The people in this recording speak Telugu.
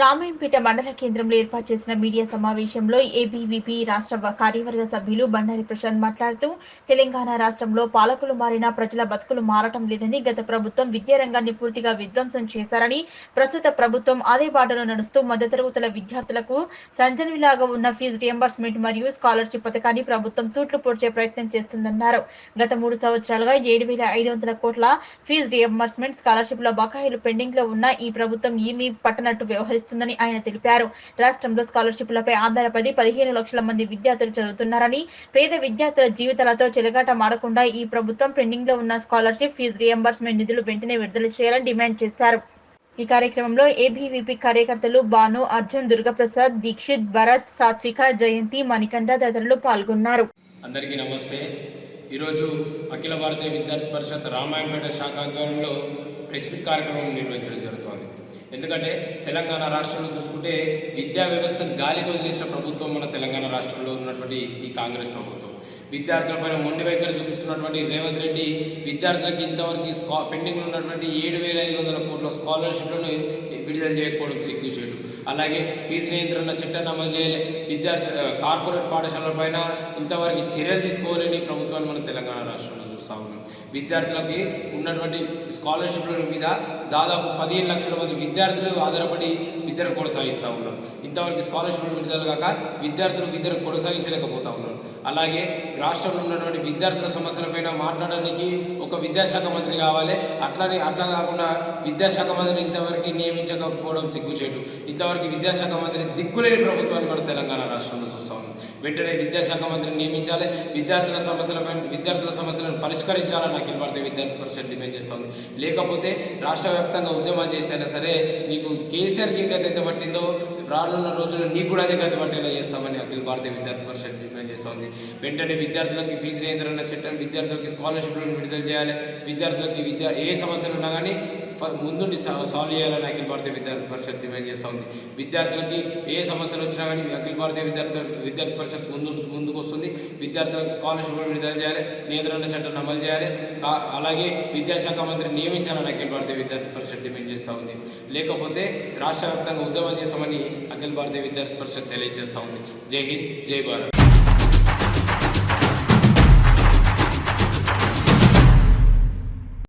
రామాయంపేట మండల కేంద్రంలో ఏర్పాటు చేసిన మీడియా సమావేశంలో ఏబీవీపీ రాష్ట్ర కార్యవర్గ సభ్యులు బండారి ప్రశాంత్ మాట్లాడుతూ తెలంగాణ రాష్ట్రంలో పాలకులు మారినా ప్రజల బతుకులు మారటం లేదని, గత ప్రభుత్వం విద్యారంగాన్ని పూర్తిగా విధ్వంసం చేశారని, ప్రస్తుత ప్రభుత్వం అదే బాటలో నడుస్తూ మధ్యతరగతుల విద్యార్థులకు సంజీవనిలాగా ఉన్న ఫీజు రియంబర్స్మెంట్ మరియు స్కాలర్షిప్ పథకాన్ని ప్రభుత్వం తూట్లు పొడిచే ప్రయత్నం చేస్తుందన్నారు. గత 3 సంవత్సరాలుగా 7,500 కోట్ల ఫీజు రియంబర్స్మెంట్ స్కాలర్షిప్ల బకాయిలు పెండింగ్ లో ఉన్న ఈ ప్రభుత్వం ఏమీ పట్టనట్టు వ్యవహరిస్తుందని ఆయన తెలిపారు. రాష్ట్రంలో స్కాలర్షిప్లపై ఆధారపడి 15 లక్షల మంది విద్యార్థులు చదువుతున్నారని, పేద విద్యార్థుల జీవితాలతో చెలగాటమాడకుండా ఈ ప్రభుత్వం పెండింగ్ లో ఉన్న స్కాలర్షిప్, ఫీజు రియంబర్స్మెంట్ నిధులు వెంటనే విడుదల చేయాలని డిమాండ్ చేశారు. ఈ కార్యక్రమంలో ఏబీవీపీ కార్యకర్తలు భాను, అర్జున్, దుర్గప్రసాద్, దీక్షిత్, భరత్, సాత్విక, జయంతి, మణికంఠ తదితరులు పాల్గొన్నారు. అందరికీ నమస్తే. ఈరోజు అఖిల భారతీయ విద్యార్థి పరిషత్ రామాయంపేట శాఖ ఆధ్వర్యంలో ప్రెస్ మీట్ కార్యక్రమం నిర్వహించడం జరుగుతోంది. ఎందుకంటే తెలంగాణ రాష్ట్రంలో చూసుకుంటే విద్యా వ్యవస్థను గాలికి వదిలేసిన ప్రభుత్వం మన తెలంగాణ రాష్ట్రంలో ఉన్నటువంటి ఈ కాంగ్రెస్ ప్రభుత్వం. విద్యార్థులపైన మొండి వైఖరి చూపిస్తున్నటువంటి రేవంత్ రెడ్డి విద్యార్థులకి ఇంతవరకు పెండింగ్ ఉన్నటువంటి 7,500 కోట్ల స్కాలర్షిప్లను విడుదల చేయకపోవడం సిగ్గుచేటు. అలాగే ఫీజు నియంత్రణ చట్టాన్ని అమలు చేయలే, కార్పొరేట్ పాఠశాలలపైన ఇంతవరకు చర్యలు తీసుకోవాలని ప్రభుత్వాన్ని మన తెలంగాణ రాష్ట్రంలో చూస్తూ ఉన్నాం. విద్యార్థులకి ఉన్నటువంటి స్కాలర్షిప్ల మీద దాదాపు 15 లక్షల మంది విద్యార్థులు ఆధారపడి విద్యను కొనసాగిస్తూ ఉన్నారు. ఇంతవరకు స్కాలర్షిప్లు విడుదల కాక విద్యను కొనసాగించలేకపోతూ ఉన్నారు. అలాగే రాష్ట్రంలో ఉన్నటువంటి విద్యార్థుల సమస్యలపైన మాట్లాడడానికి ఒక విద్యాశాఖ మంత్రి కావాలి. అట్లా కాకుండా విద్యాశాఖ మంత్రిని ఇంతవరకు నియమించకపోవడం సిగ్గుచేటు. ఇంతవరకు విద్యాశాఖ మంత్రి దిక్కులేని ప్రభుత్వాన్ని మన తెలంగాణ రాష్ట్రంలో చూస్తూ ఉన్నాం. వెంటనే విద్యాశాఖ మంత్రిని నియమించాలి. విద్యార్థుల సమస్యలను పరిష్కరించాలని అఖిల భారతీయ విద్యార్థి పరిషత్ డిమాండ్ చేస్తుంది. లేకపోతే రాష్ట్ర వ్యాప్తంగా ఉద్యమాలు చేసినా సరే నీకు కేసీఆర్కి ఏ గతి అయితే పట్టిందో రానున్న రోజుల్లో నీకు కూడా అదే గతి పట్టేలా చేస్తామని అఖిల భారతీయ విద్యార్థి పరిషత్ డిమాండ్ చేస్తుంది. వెంటనే విద్యార్థులకి ఫీజు నియంత్రణ చట్టం, విద్యార్థులకి స్కాలర్షిప్లను విడుదల చేయాలి. విద్యార్థులకు ఏ సమస్యలు ఉన్నా కానీ ముందుండి సాల్వ్ చేయాలని అఖిల భారతీయ విద్యార్థి పరిషత్ డిమాండ్ చేస్తూ ఉంది. విద్యార్థులకి ఏ సమస్యలు వచ్చినా కానీ అఖిల భారతీయ విద్యార్థి పరిషత్ ముందుకు వస్తుంది. విద్యార్థులకు స్కాలర్షిప్లను విడుదల చేయాలి, నియంత్రణ చట్టాన్ని అమలు చేయాలి. అలాగే విద్యాశాఖ మంత్రి నియమించాలని అఖిల భారతీయ విద్యార్థి పరిషత్ డిమాండ్ చేస్తూ ఉంది. లేకపోతే రాష్ట్ర వ్యాప్తంగా ఉద్యమం చేస్తామని అఖిల భారతీయ విద్యార్థి పరిషత్ తెలియజేస్తూ ఉంది. జై హింద్, జై భారత్.